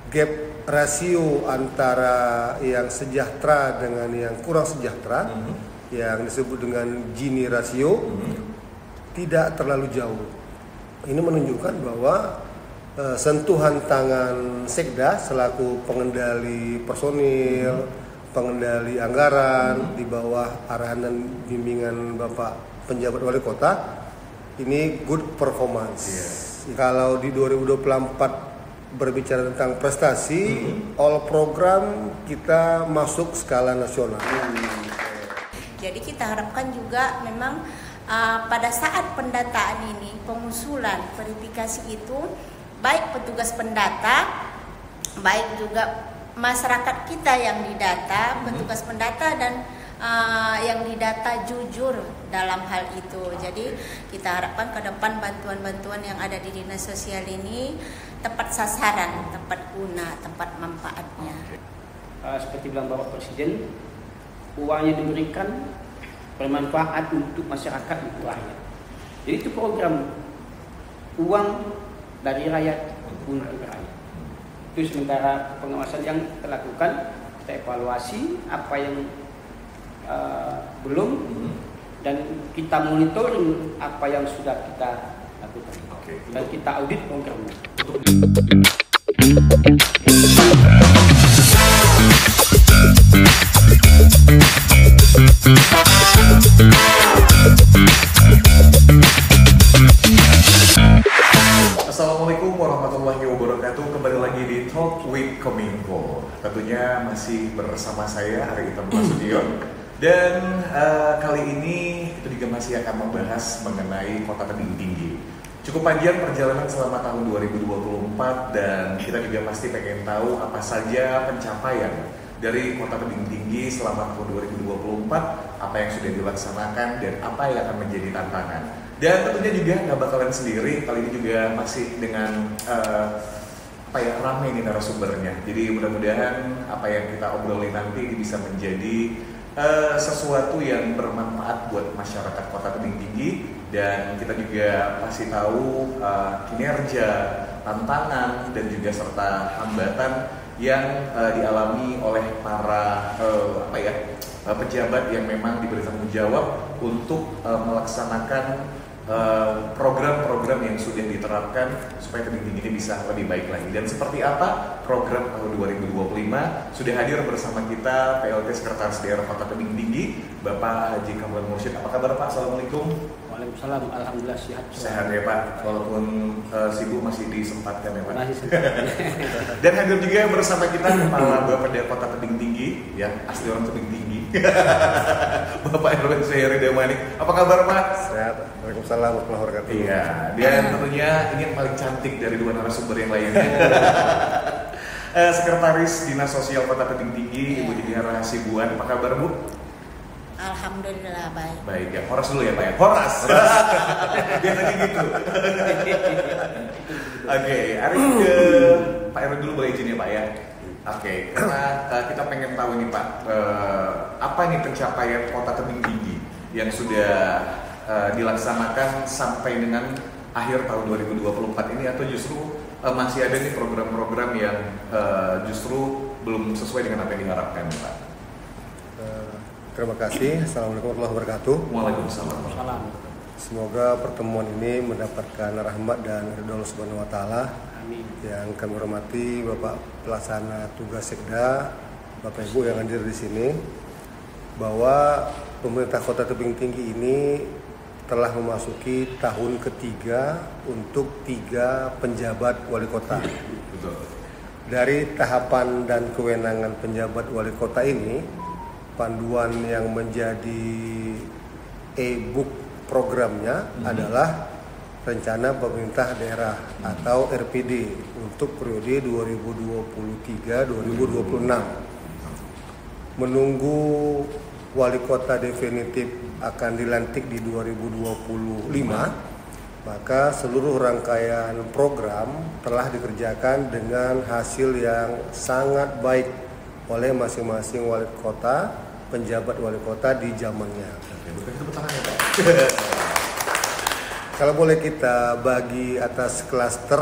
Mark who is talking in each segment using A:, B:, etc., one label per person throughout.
A: gap rasio antara yang sejahtera dengan yang kurang sejahtera, yang disebut dengan Gini rasio, tidak terlalu jauh. Ini menunjukkan bahwa sentuhan tangan Sekda selaku pengendali personil, pengendali anggaran di bawah arahan dan bimbingan Bapak penjabat wali kota ini good performance. Kalau di 2024 berbicara tentang prestasi, all program kita masuk skala nasional.
B: Jadi kita harapkan juga memang pada saat pendataan ini, pengusulan verifikasi itu, baik petugas pendata, baik juga masyarakat kita yang didata, petugas pendata dan yang didata jujur dalam hal itu. Jadi kita harapkan ke depan bantuan-bantuan yang ada di dinas sosial ini tepat sasaran, tepat guna, tepat manfaatnya.
C: Seperti bilang Bapak Presiden, uangnya diberikan bermanfaat untuk masyarakat, untuk rakyat. Jadi itu program uang dari rakyat untuk rakyat. Itu sementara pengawasan yang kita lakukan, kita evaluasi apa yang belum dan kita monitoring apa yang sudah kita lakukan. Dan kita audit programnya.
D: Assalamualaikum warahmatullahi wabarakatuh. Kembali lagi di Talk with Kominfo. Tentunya masih bersama saya Ari Itam Nasution. Dan kali ini kita juga masih akan membahas mengenai Kota Tebing Tinggi. Cukup panjang perjalanan selama tahun 2024 dan kita juga pasti pengen tahu apa saja pencapaian dari Kota Tebing Tinggi selama tahun 2024, apa yang sudah dilaksanakan dan apa yang akan menjadi tantangan. Dan tentunya juga nggak bakalan sendiri, kali ini juga masih dengan ramai nih narasumbernya. Jadi mudah-mudahan apa yang kita obrolin nanti bisa menjadi sesuatu yang bermanfaat buat masyarakat Kota Tebing Tinggi. Dan kita juga pasti tahu kinerja, tantangan dan juga serta hambatan yang dialami oleh para pejabat yang memang diberi tanggung jawab untuk melaksanakan program-program yang sudah diterapkan supaya Tebing Tinggi ini bisa lebih baik lagi. Dan seperti apa program tahun 2025, sudah hadir bersama kita PLT Sekretaris Daerah Kota Tebing Tinggi, Bapak Haji Kamran Mursyid. Apa kabar Pak? Assalamualaikum.
C: Waalaikumsalam, alhamdulillah sehat.
D: Sehat ya Pak, walaupun sibuk masih disempatkan ya Pak.
C: Masih sempat.
D: Dan hadir juga bersama kita Kepala Bapeda Kota Tebing Tinggi, ya asli orang Tebing Tinggi, Bapak Erwin Suheri Damanik. Apa kabar Pak?
A: Sehat. Waalaikumsalam warahmatullahi wabarakatuh.
D: Iya, dan tentunya ini yang paling cantik dari dua narasumber yang lainnya. Sekretaris Dinas Sosial Kota Tebing Tinggi, Ibu Didiara Hasibuan. Apa kabar Bu?
B: Alhamdulillah baik.
D: Baik ya, horas dulu ya Pak ya. Horas. Biasanya gitu. Oke, hari ke Pak Erwin dulu boleh izin ya Pak ya. Oke, karena kita pengen tahu nih Pak, apa nih pencapaian Kota Tebing Tinggi yang sudah dilaksanakan sampai dengan akhir tahun 2024 ini, atau justru masih ada nih program-program yang justru belum sesuai dengan apa yang diharapkan Pak?
A: Terima kasih. Assalamualaikum warahmatullahi wabarakatuh.
D: Waalaikumsalam.
A: Semoga pertemuan ini mendapatkan rahmat dan ridho Allah Subhanahu wa taala.
C: Amin.
A: Yang kami hormati Bapak Pelaksana Tugas Sekda, Bapak Ibu yang hadir di sini, bahwa pemerintah Kota Tebing Tinggi ini telah memasuki tahun ketiga untuk 3 penjabat wali kota.
D: Betul.
A: Dari tahapan dan kewenangan penjabat wali kota ini, panduan yang menjadi e-book programnya adalah Rencana Pemerintah Daerah atau RPD untuk periode 2023-2026. Menunggu wali kota definitif akan dilantik di 2025, maka seluruh rangkaian program telah dikerjakan dengan hasil yang sangat baik oleh masing-masing wali kota, penjabat wali kota di zamannya. Kalau boleh kita bagi atas klaster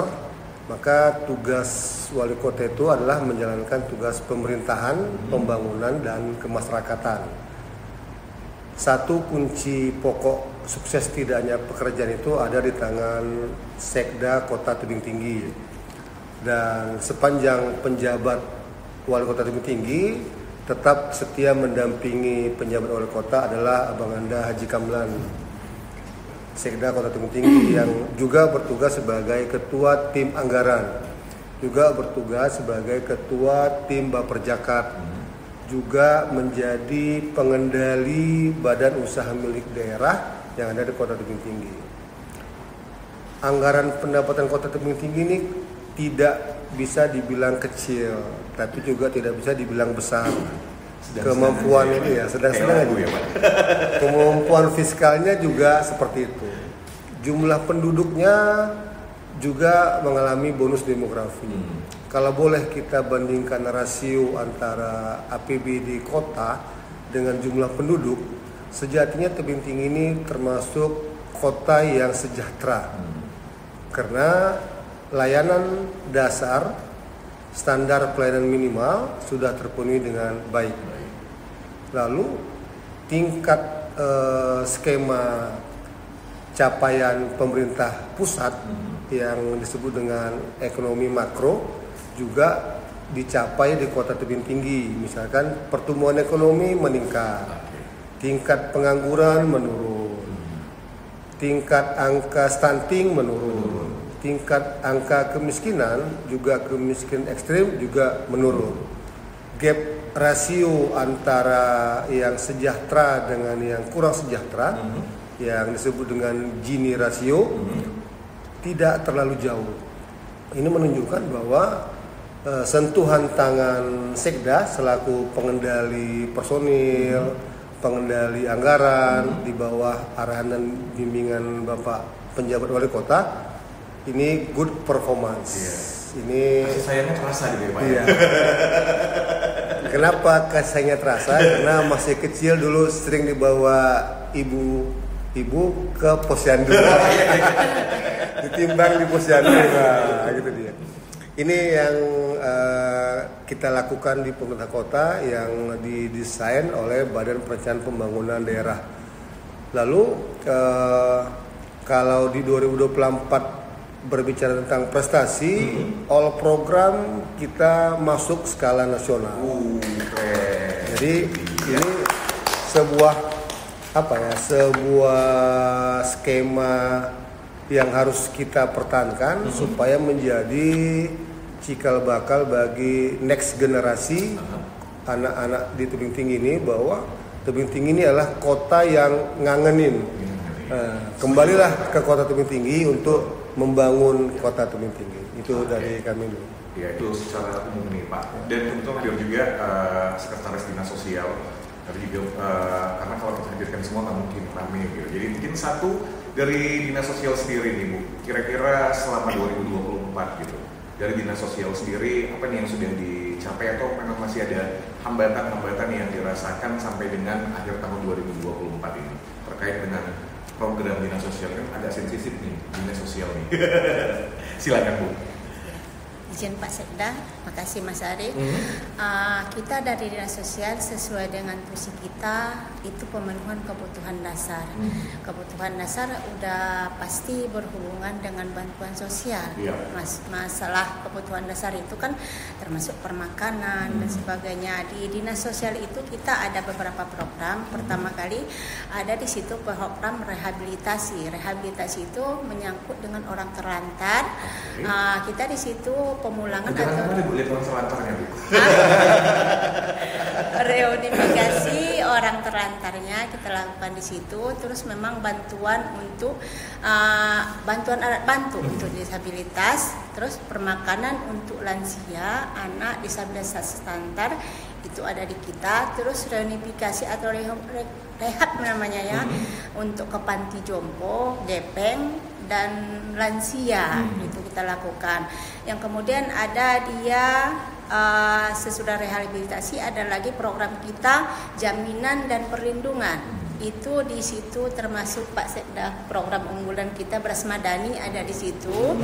A: Maka tugas wali kota itu adalah menjalankan tugas pemerintahan, pembangunan, dan kemasyarakatan. Satu kunci pokok sukses tidaknya pekerjaan itu ada di tangan Sekda Kota Tebing Tinggi. Dan sepanjang penjabat wali kota Tebing Tinggi tetap setia mendampingi penjabat wali kota adalah Abang Anda Haji Kamlan, Sekda Kota Tebing Tinggi, yang juga bertugas sebagai ketua tim anggaran, juga bertugas sebagai ketua tim Baperjakat, juga menjadi pengendali badan usaha milik daerah yang ada di Kota Tebing Tinggi. Anggaran pendapatan Kota Tebing Tinggi ini tidak bisa dibilang kecil, tapi juga tidak bisa dibilang besar. Kemampuan ini ya sedang-sedang aja. Kemampuan fiskalnya juga seperti itu. Jumlah penduduknya juga mengalami bonus demografi. Kalau boleh kita bandingkan rasio antara APBD kota dengan jumlah penduduk, sejatinya Tebing Tinggi ini termasuk kota yang sejahtera. Karena layanan dasar, standar pelayanan minimal sudah terpenuhi dengan baik. Lalu tingkat skema capaian pemerintah pusat yang disebut dengan ekonomi makro juga dicapai di Kota Tebing Tinggi. Misalkan pertumbuhan ekonomi meningkat, tingkat pengangguran menurun, tingkat angka stunting menurun, tingkat angka kemiskinan juga kemiskinan ekstrim juga menurun. Gap rasio antara yang sejahtera dengan yang kurang sejahtera, yang disebut dengan Gini rasio, tidak terlalu jauh. Ini menunjukkan bahwa sentuhan tangan Sekda selaku pengendali personil, pengendali anggaran di bawah arahan dan bimbingan Bapak penjabat wali kota ini good performance. Ini
D: kasih sayangnya terasa gitu ya Pak.
A: Iya. Kenapa kasih sayangnya terasa? Karena masih kecil dulu sering dibawa ibu ke posyandu. Ditimbang di posyandu, nah, gitu dia. Ini yang kita lakukan di pemerintah kota yang didesain oleh Badan Perencanaan Pembangunan Daerah. Lalu kalau di 2024 berbicara tentang prestasi, all program kita masuk skala nasional. Jadi ini sebuah skema yang harus kita pertahankan supaya menjadi cikal bakal bagi next generasi anak-anak di Tebing Tinggi ini, bahwa Tebing Tinggi ini adalah kota yang ngangenin. Kembalilah ke Kota Tebing Tinggi untuk membangun Kota Tebing Tinggi. Itu dari kami dulu.
D: Ya, itu secara umum nih Pak. Dan kebetulan beliau juga sekretaris dinas sosial. Tapi juga karena kalau kita hadirkan semua nggak mungkin rame gitu. Jadi mungkin satu dari dinas sosial sendiri nih Bu, kira-kira selama 2024 gitu, dari dinas sosial sendiri apa nih yang sudah dicapai atau memang masih ada hambatan-hambatan yang dirasakan sampai dengan akhir tahun 2024 ini terkait dengan program dinas sosial? Kan agak sensitif nih dinas sosial nih. Silakan Bu.
B: Izin Pak Sekda, makasih Mas Arief. Kita dari dinas sosial sesuai dengan fungsi kita itu pemenuhan kebutuhan dasar. Kebutuhan dasar udah pasti berhubungan dengan bantuan sosial. Masalah kebutuhan dasar itu kan termasuk permakanan dan sebagainya. Di dinas sosial itu kita ada beberapa program. Pertama kali ada di situ program rehabilitasi. Rehabilitasi itu menyangkut dengan orang terlantar. Kita di situ pemulangan atau reunifikasi orang terlantarnya kita lakukan di situ. Terus memang bantuan untuk bantuan alat bantu untuk disabilitas, terus permakanan untuk lansia, anak disabilitas standar itu ada di kita. Terus reunifikasi atau rehab namanya ya, untuk ke panti jompo, gepeng dan lansia itu kita lakukan. Yang kemudian ada dia sesudah rehabilitasi ada lagi program kita jaminan dan perlindungan. itu di situ termasuk Pak Sekda, program unggulan kita Beras Madani ada di situ.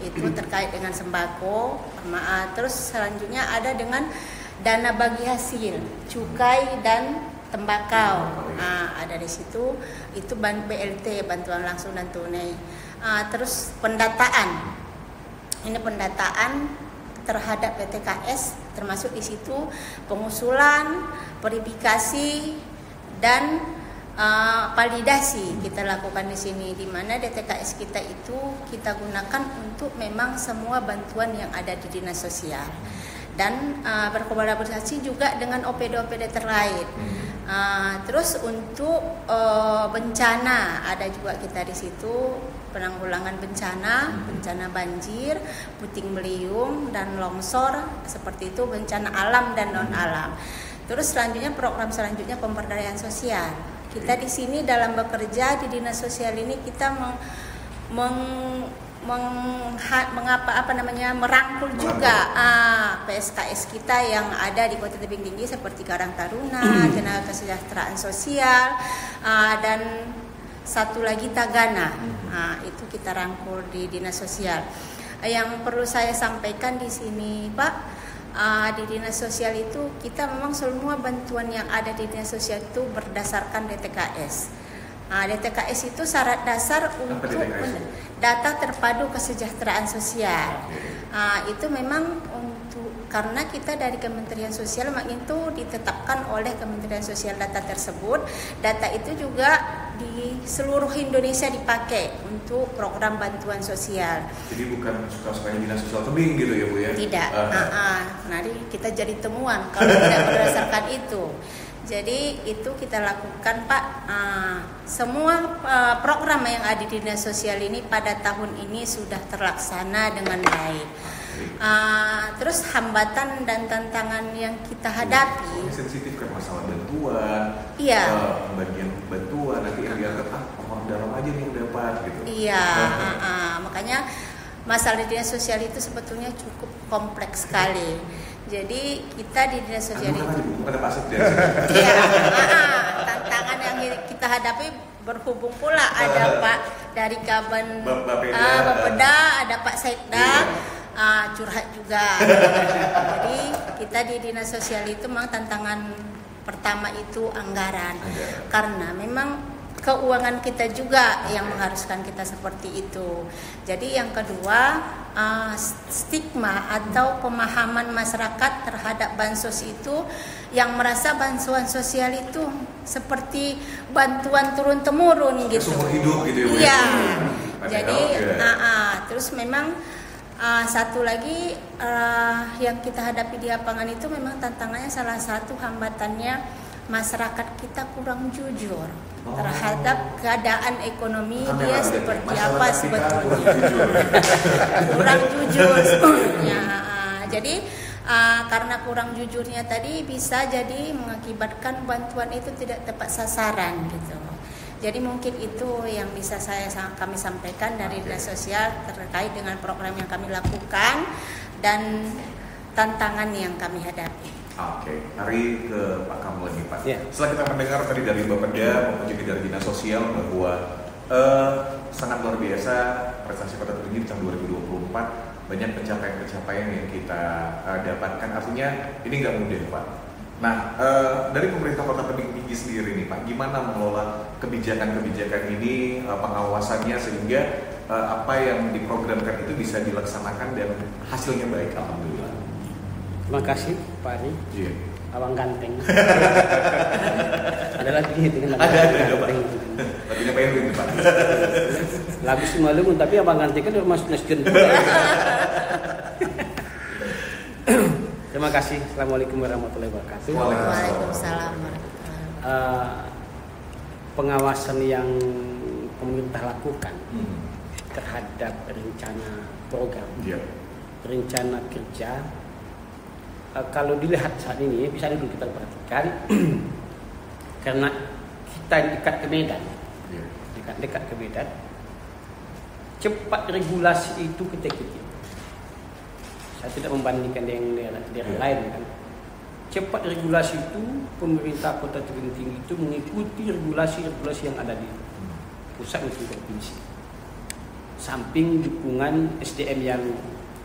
B: Itu terkait dengan sembako. Terus selanjutnya ada dengan dana bagi hasil cukai dan tembakau. Ada di situ. Itu BLT, bantuan langsung dan tunai. Terus pendataan. Ini pendataan terhadap PTKS termasuk di situ pengusulan, verifikasi dan validasi kita lakukan di sini, di mana DTKS kita itu kita gunakan untuk memang semua bantuan yang ada di dinas sosial dan berkolaborasi juga dengan OPD-OPD terkait. Terus untuk bencana ada juga kita di situ, penanggulangan bencana banjir, puting beliung dan longsor seperti itu, bencana alam dan non alam. Terus selanjutnya program selanjutnya pemberdayaan sosial. Kita di sini dalam bekerja di dinas sosial ini kita merangkul juga PSKS kita yang ada di Kota Tebing Tinggi seperti Karang Taruna, Tenaga Kesejahteraan Sosial, dan satu lagi Tagana. Itu kita rangkul di dinas sosial. Yang perlu saya sampaikan di sini, Pak, di dinas sosial itu kita memang semua bantuan yang ada di dinas sosial itu berdasarkan DTKS. DTKS itu syarat dasar untuk data terpadu kesejahteraan sosial. Itu memang karena kita dari Kementerian Sosial itu ditetapkan oleh Kementerian Sosial data tersebut. Data itu juga di seluruh Indonesia dipakai untuk program bantuan sosial.
D: Jadi bukan suka-sukanya dinas sosial tebing gitu ya Bu ya?
B: Tidak. Nanti kita jadi temuan kalau tidak berdasarkan itu. Jadi itu kita lakukan Pak. Semua program yang ada di dinas sosial ini pada tahun ini sudah terlaksana dengan baik. Terus hambatan dan tantangan yang kita hadapi.
D: Sensitif kan masalah bantuan.
B: Iya.
D: Bagian bantuan nanti yang dianggap orang dalam aja nih yang dapat gitu.
B: Iya. Makanya masalah di dinas sosial itu sebetulnya cukup kompleks sekali. Jadi kita di dinas sosial itu. Iya. Tantangan yang kita hadapi berhubung pula ada Pak dari Kaban Bapeda, ada Pak Sekda. Curhat juga. Jadi kita di dinas sosial itu memang tantangan pertama itu anggaran. Karena memang keuangan kita juga yang mengharuskan kita seperti itu. Jadi yang kedua, stigma atau pemahaman masyarakat terhadap bansos itu yang merasa bantuan sosial itu seperti bantuan turun temurun gitu.
D: Seumur hidup gitu ya.
B: Iya. Jadi terus memang satu lagi yang kita hadapi di lapangan itu memang tantangannya salah satu hambatannya masyarakat kita kurang jujur terhadap keadaan ekonomi dia seperti apa sebetulnya. Kurang jujur sebetulnya. Jadi karena kurang jujurnya tadi bisa jadi mengakibatkan bantuan itu tidak tepat sasaran gitu. Jadi mungkin itu yang bisa kami sampaikan dari dinas sosial terkait dengan program yang kami lakukan dan tantangan yang kami hadapi.
D: Hari ke Pak Kamul lagi Pak.
C: Yeah.
D: Setelah kita mendengar tadi dari Bapeda maupun juga dari dinas sosial bahwa sangat luar biasa prestasi Kota Tebing di tahun 2024, banyak pencapaian-pencapaian yang kita dapatkan. Artinya ini nggak mudah Pak. Nah, dari pemerintah Kota Tebing Tinggi sendiri nih Pak, gimana mengelola kebijakan-kebijakan ini, pengawasannya sehingga apa yang diprogramkan itu bisa dilaksanakan dan hasilnya baik, alhamdulillah.
C: Terima kasih Pak Ari.
D: Iya.
C: Abang ganteng. Ada lagi dengan
D: ada Pak. Lagunya Pak Erwin Pak.
C: Lagu Simalungun tapi abang ganteng kan udah masuk nasjen. Terima kasih. Assalamualaikum warahmatullahi wabarakatuh.
B: Waalaikumsalam.
C: Pengawasan yang pemerintah lakukan terhadap rencana program, rencana kerja, kalau dilihat saat ini bisa dulu kita perhatikan karena kita dekat ke Medan, dekat ke Medan, cepat regulasi itu ketika saya tidak membandingkan dengan daerah lain kan. cepat regulasi itu, pemerintah Kota Tebing Tinggi itu mengikuti regulasi-regulasi yang ada di pusat maupun provinsi. Samping dukungan SDM yang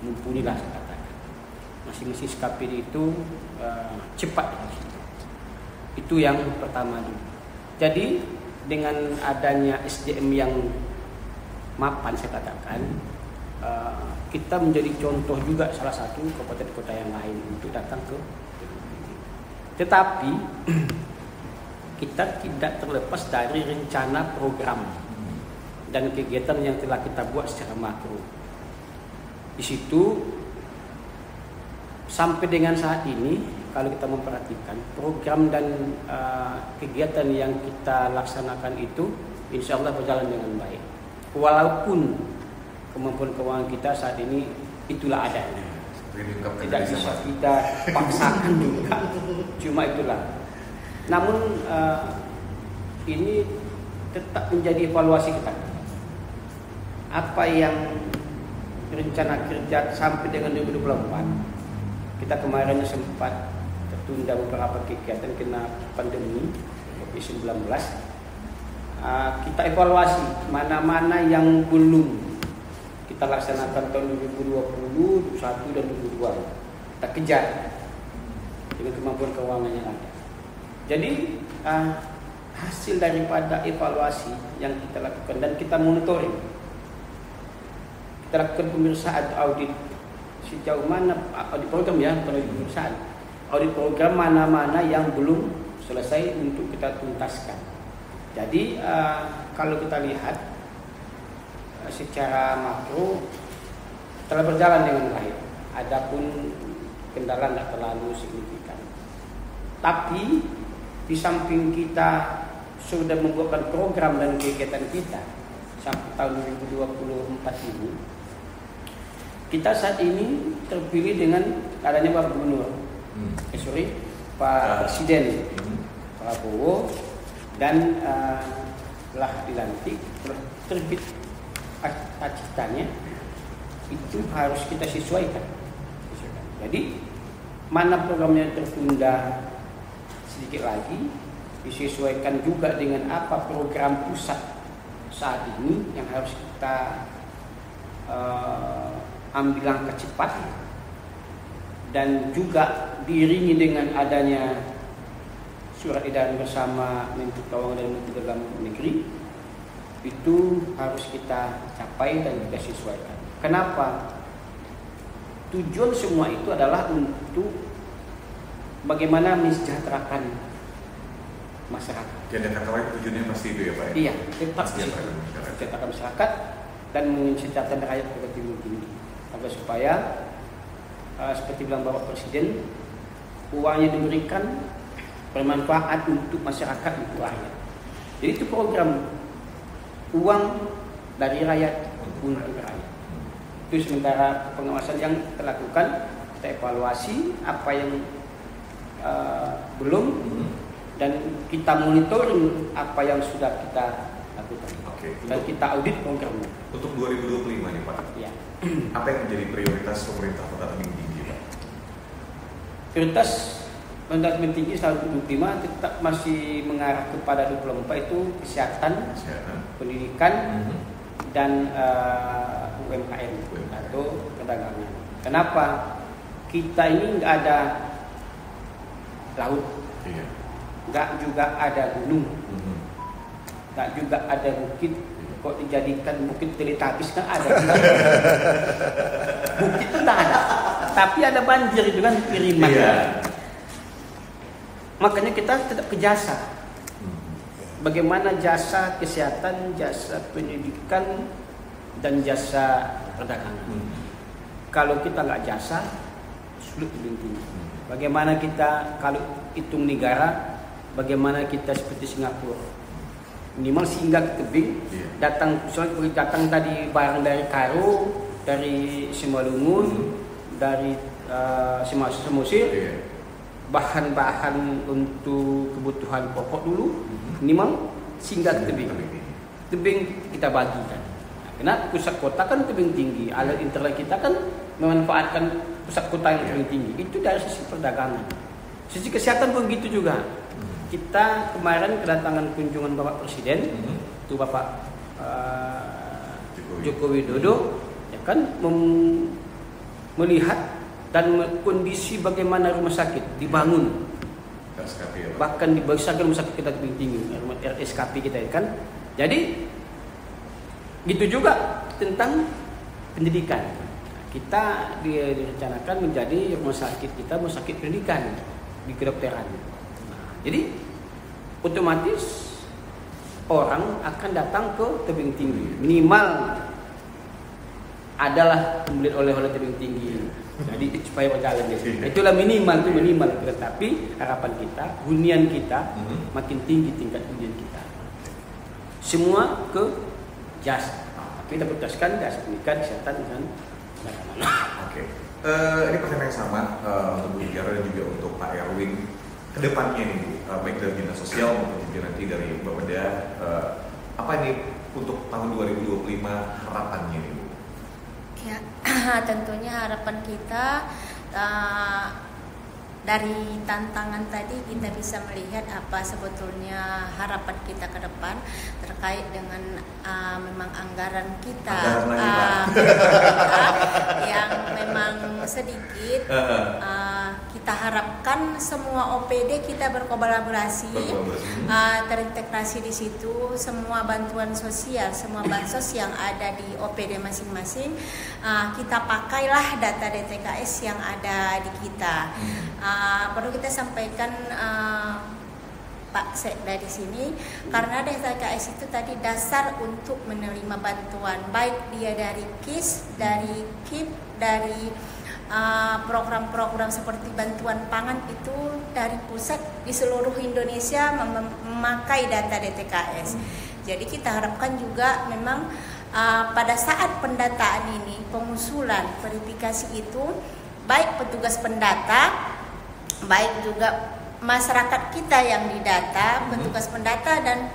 C: mumpuni lah saya katakan. Masing-masing SKPD itu cepat. Itu yang pertama dulu. Jadi dengan adanya SDM yang mapan saya katakan, kita menjadi contoh juga salah satu kabupaten kota yang lain untuk datang ke. Tetapi kita tidak terlepas dari rencana program dan kegiatan yang telah kita buat secara makro. Di situ sampai dengan saat ini kalau kita memperhatikan program dan kegiatan yang kita laksanakan itu insya Allah berjalan dengan baik. Walaupun kemampuan keuangan kita saat ini itulah adanya, tidak bisa kita paksakan juga, cuma itulah. Namun ini tetap menjadi evaluasi kita. Apa yang rencana kerja sampai dengan 2024, kita kemarin sempat tertunda beberapa kegiatan kena pandemi COVID-19. Kita evaluasi mana-mana yang belum kita laksanakan tahun 2020, 2021 dan 2022. Kita kejar dengan kemampuan keuangan yang ada. Jadi hasil daripada evaluasi yang kita lakukan dan kita monitoring, kita lakukan pemeriksaan atau audit sejauh mana audit program ya, bukan audit pemeriksaan, audit program mana-mana yang belum selesai untuk kita tuntaskan. Jadi kalau kita lihat secara makro telah berjalan dengan baik. Adapun kendala tidak terlalu signifikan. Tapi di samping kita sudah membuatkan program dan kegiatan kita sampai tahun 2024 ini, kita saat ini terpilih dengan adanya Pak Gubernur, Pak Presiden Prabowo, dan telah dilantik, telah terbit cita-citanya, itu harus kita sesuaikan. Jadi mana programnya tertunda sedikit lagi, disesuaikan juga dengan apa program pusat saat ini yang harus kita ambil langkah cepat, dan juga diiringi dengan adanya surat edaran bersama Menteri Keuangan dan Menteri Dalam Negeri. Itu harus kita capai dan kita sesuaikan. Kenapa? Tujuan semua itu adalah untuk bagaimana mensejahterakan masyarakat.
D: Jadi kata lain tujuannya pasti itu ya Pak?
C: Iya, tetap mensejahterakan masyarakat dan mensejahterakan rakyat Kota Tebing Tinggi, agar supaya seperti bilang Bapak Presiden, uangnya diberikan bermanfaat untuk masyarakat, untuk rakyat. Jadi itu program uang dari rakyat untuk rakyat. Itu sementara pengawasan yang kita lakukan, kita evaluasi apa yang belum, dan kita monitoring apa yang sudah kita lakukan.
D: Oke.
C: Dan kita audit programnya.
D: Untuk 2025 nih Pak,
C: Ya.
D: apa yang menjadi prioritas pemerintah Kota Tebing Tinggi Pak?
C: Prioritas Kota Tebing Tinggi tahun 2025 tetap masih mengarah kepada 2024, itu kesehatan, pendidikan, dan UMKM atau perdagangan. Kenapa? Kita ini nggak ada laut, nggak juga ada gunung, nggak juga ada bukit. Kok dijadikan bukit teletabis kan ada? Bukit itu nggak ada, tapi ada banjir itu kan kiriman. Makanya kita tetap ke jasa. Bagaimana jasa kesehatan, jasa pendidikan, dan jasa perdagangan. Kalau kita nggak jasa, sulit dibentuk. Bagaimana kita kalau hitung negara, bagaimana kita seperti Singapura, minimal singgah ke tebing, datang tadi barang dari Karo, dari Simalungun, dari Samosir, bahan-bahan untuk kebutuhan pokok dulu, minimal singgah ke tebing. Tebing kita bagikan. Karena pusat kota kan tebing tinggi, alat internet kita kan memanfaatkan pusat kota yang tebing tinggi. Itu dari sisi perdagangan. Sisi kesehatan pun gitu juga. Kita kemarin kedatangan kunjungan Bapak Presiden, itu Bapak Joko Widodo, ya kan, melihat dan kondisi bagaimana rumah sakit dibangun.
D: RSKP,
C: Bahkan dibesarkan rumah sakit kita lebih tinggi, RSKP kita kan. Jadi gitu juga tentang pendidikan. Kita direncanakan menjadi rumah sakit kita rumah sakit pendidikan di kedokteran. Jadi otomatis orang akan datang ke tebing tinggi. Minimal adalah membeli oleh-oleh tebing tinggi. Jadi supaya berjalan di sini. Itulah minimal itu minimal. Tetapi harapan kita, hunian kita makin tinggi tingkat hunian kita. Semua ke jas. Kita putuskan jas pendidikan, kesehatan dan
D: Oke. Ini pertanyaan yang sama untuk Bu Tiara dan juga untuk Pak Erwin. Kedepannya nih Bu, baik dari dinas sosial maupun juga nanti dari Bapeda, apa nih untuk tahun 2025 harapannya nih Bu?
B: Ya, tentunya harapan kita dari tantangan tadi kita bisa melihat apa sebetulnya harapan kita ke depan terkait dengan memang anggaran kita yang memang sedikit. Kita harapkan semua OPD kita berkolaborasi, terintegrasi di situ, semua bantuan sosial, semua bansos yang ada di OPD masing-masing, kita pakailah data DTKS yang ada di kita. Perlu kita sampaikan Pak Sekda di sini, karena DTKS itu tadi dasar untuk menerima bantuan, baik dia dari KIS, dari KIP, dari program-program seperti bantuan pangan itu dari pusat di seluruh Indonesia memakai data DTKS. Jadi kita harapkan juga memang pada saat pendataan ini, pengusulan, verifikasi itu, baik petugas pendata, baik juga masyarakat kita yang didata, petugas pendata dan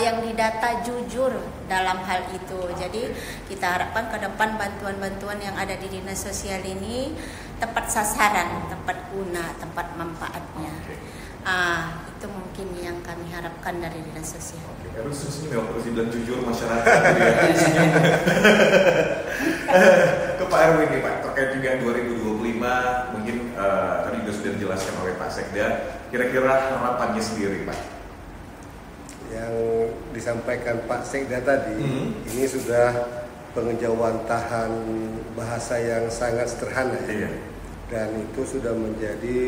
B: yang didata jujur dalam hal itu. Jadi kita harapkan ke depan bantuan-bantuan yang ada di dinas sosial ini tepat sasaran, tepat guna, tepat manfaatnya. Itu mungkin yang kami harapkan dari dinas sosial.
D: Harus senyum ya, Presiden jujur masyarakat. Ke Pak Erwin nih Pak, terkait juga 2025, mungkin tadi juga sudah dijelaskan oleh Pak Sekda. Kira-kira harapannya sendiri Pak?
A: Yang disampaikan Pak Sekda tadi, ini sudah pengejawantahan bahasa yang sangat sederhana ya. Dan itu sudah menjadi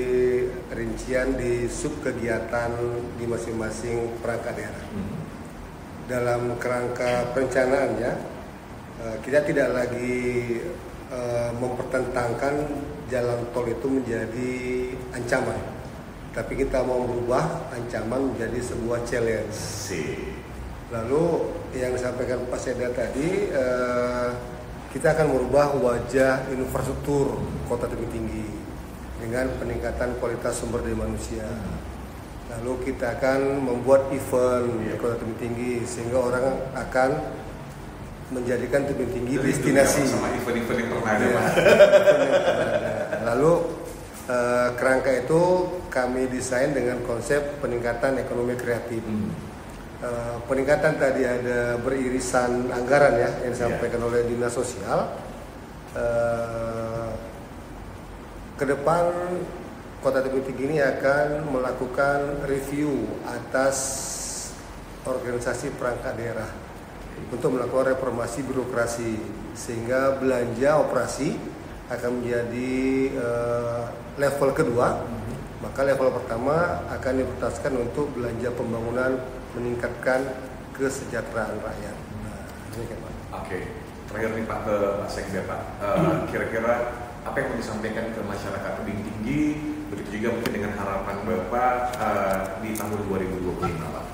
A: rincian di subkegiatan di masing-masing perangkat daerah. Dalam kerangka perencanaannya, kita tidak lagi mempertentangkan jalan tol itu menjadi ancaman, tapi kita mau merubah ancaman menjadi sebuah challenge. Lalu yang disampaikan Pak Sekda tadi, kita akan merubah wajah infrastruktur Kota Tebing Tinggi dengan peningkatan kualitas sumber daya manusia. Lalu kita akan membuat event di Kota Tebing Tinggi sehingga orang akan menjadikan Tebing Tinggi destinasi.
D: Sama event-event yang pernah ada.
A: Lalu kerangka itu kami desain dengan konsep peningkatan ekonomi kreatif. Peningkatan tadi ada beririsan anggaran ya yang disampaikan oleh dinas sosial. Ke depan Kota Tebing Tinggi ini akan melakukan review atas organisasi perangkat daerah untuk melakukan reformasi birokrasi sehingga belanja operasi akan menjadi level kedua. Maka level pertama akan diprioritaskan untuk belanja pembangunan meningkatkan kesejahteraan rakyat.
D: Oke, terakhir nih Pak ke Pak Sekda Pak, kira-kira apa yang mau disampaikan ke masyarakat Tebing Tinggi, begitu juga mungkin dengan harapan Bapak di tahun 2025 Pak?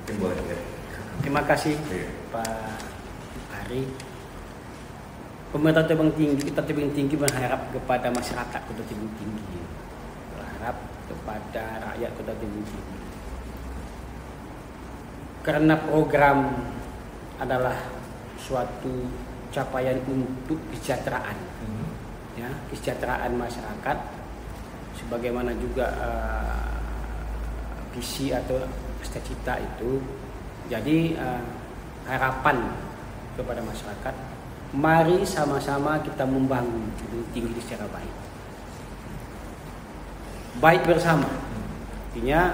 D: Mungkin boleh ya.
C: Terima kasih Pak Ari. Pemerintah Tebing Tinggi, kita Tebing Tinggi berharap kepada masyarakat Kota Tebing Tinggi, berharap kepada rakyat Kota Tebing Tinggi. Karena program adalah suatu capaian untuk kesejahteraan, ya, kesejahteraan masyarakat. sebagaimana juga visi atau cita-cita itu. Jadi harapan kepada masyarakat, mari sama-sama kita membangun Tebing Tinggi secara baik. Baik bersama. Artinya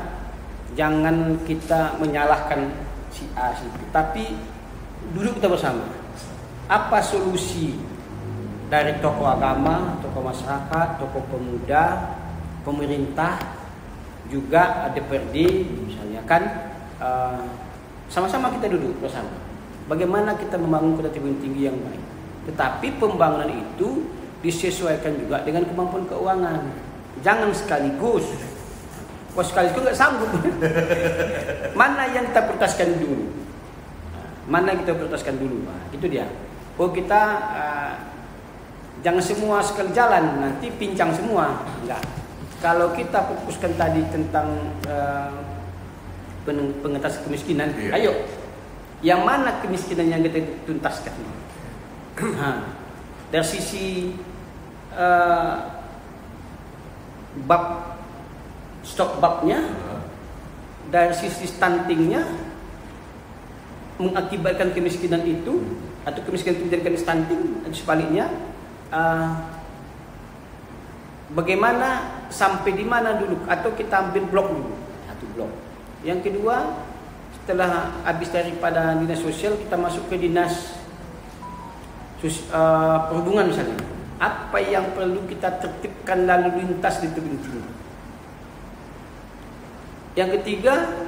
C: jangan kita menyalahkan si A si B, tapi duduk kita bersama. Apa solusi dari tokoh agama, tokoh masyarakat, tokoh pemuda, pemerintah, juga DPRD misalnya kan, sama-sama kita duduk bersama. Bagaimana kita membangun Kota Tebing Tinggi yang baik. Tetapi pembangunan itu disesuaikan juga dengan kemampuan keuangan. Jangan sekaligus. Wah, sekaligus nggak sanggup. Mana yang kita prioritaskan dulu? Mana yang kita prioritaskan dulu? Nah, itu dia. Oh, kita jangan semua sekali jalan, nanti pincang semua. Enggak. Kalau kita fokuskan tadi tentang pengentasan kemiskinan, ayo. Yang mana kemiskinan yang kita tuntaskan? Dari sisi bab stok babnya, dari sisi stuntingnya, mengakibatkan kemiskinan itu, atau kemiskinan itu menjadikan stunting, atau sebaliknya, bagaimana sampai di mana dulu, atau kita ambil blok dulu, satu blok. Yang kedua, setelah habis daripada dinas sosial, kita masuk ke dinas perhubungan misalnya. Apa yang perlu kita tertibkan lalu lintas di Tebing Tinggi? Yang ketiga,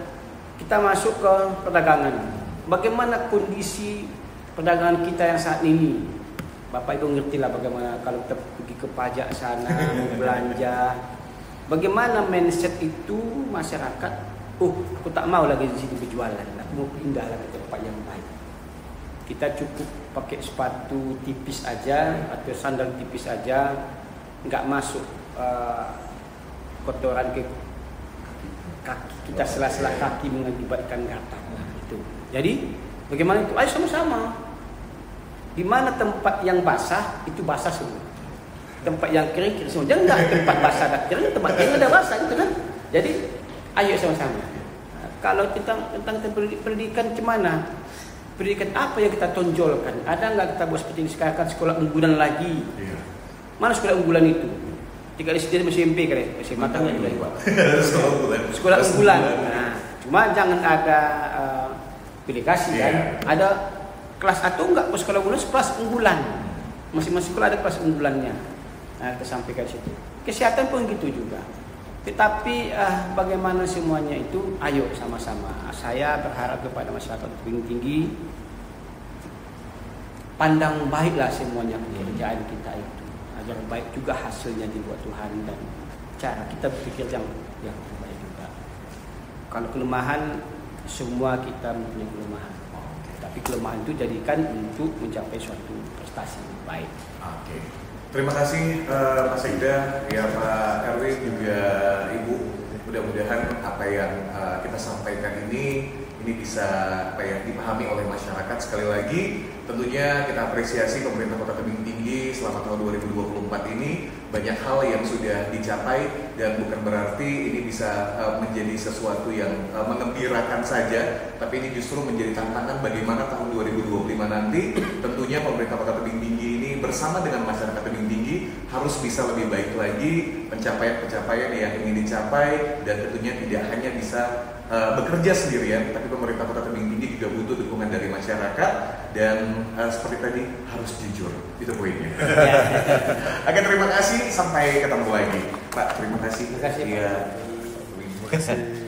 C: kita masuk ke perdagangan. Bagaimana kondisi perdagangan kita yang saat ini? Bapak Ibu ngerti lah bagaimana kalau kita pergi ke pajak sana, belanja. Bagaimana mindset itu masyarakat? Aku tak mau lagi di sini berjualan. Aku mau pindah lagi ke tempat yang baik. Kita cukup pakai sepatu tipis aja atau sandal tipis aja, nggak masuk kotoran ke kaki kita, sela-sela kaki mengakibatkan gatal. Itu. Jadi bagaimana itu? Ayo sama-sama. Di mana tempat yang basah itu basah semua. Tempat yang kering semua. Jangan nggak tempat basah dan kering, tempat yang ada basah itu kan. Jadi ayo sama-sama. Kalau kita tentang pendidikan gimana? Pendidikan apa yang kita tonjolkan? Ada nggak kita buat seperti ini sekarang sekolah unggulan lagi? Mana sekolah unggulan itu? Jika di sini masih SMP kan? Masih matang juga. Sekolah unggulan. Nah, cuma jangan ada pilih kasih kan? Ada kelas atau enggak sekolah unggulan, kelas unggulan. Masing-masing sekolah ada kelas unggulannya. Nah, kita sampaikan situ. Kesehatan pun gitu juga. Tetapi bagaimana semuanya itu, ayo sama-sama. Saya berharap kepada masyarakat Tebing Tinggi, pandang baiklah semuanya pekerjaan kita itu, agar baik juga hasilnya dibuat Tuhan, dan cara kita berpikir yang baik juga. Kalau kelemahan, semua kita mempunyai kelemahan. Tapi kelemahan itu jadikan untuk mencapai suatu prestasi yang baik.
D: Oke. Terima kasih Mas Sekda, ya Pak Erwin, juga Ibu. Mudah-mudahan apa yang kita sampaikan ini bisa dipahami oleh masyarakat. Sekali lagi, tentunya kita apresiasi pemerintah Kota Tebing Tinggi selama tahun 2024 ini banyak hal yang sudah dicapai, dan bukan berarti ini bisa menjadi sesuatu yang mengembirakan saja, tapi ini justru menjadi tantangan bagaimana tahun 2025 nanti tentunya pemerintah Kota Tebing Tinggi ini bersama dengan masyarakat Tebing Tinggi harus bisa lebih baik lagi pencapaian-pencapaian yang ingin dicapai, dan tentunya tidak hanya bisa bekerja sendirian, tapi pemerintah Kota Tebing Tinggi juga butuh dukungan dari masyarakat, dan seperti tadi harus jujur, itu poinnya. Oke, terima kasih, sampai ketemu lagi Pak. Terima kasih.
C: Terima kasih.
D: Terima kasih.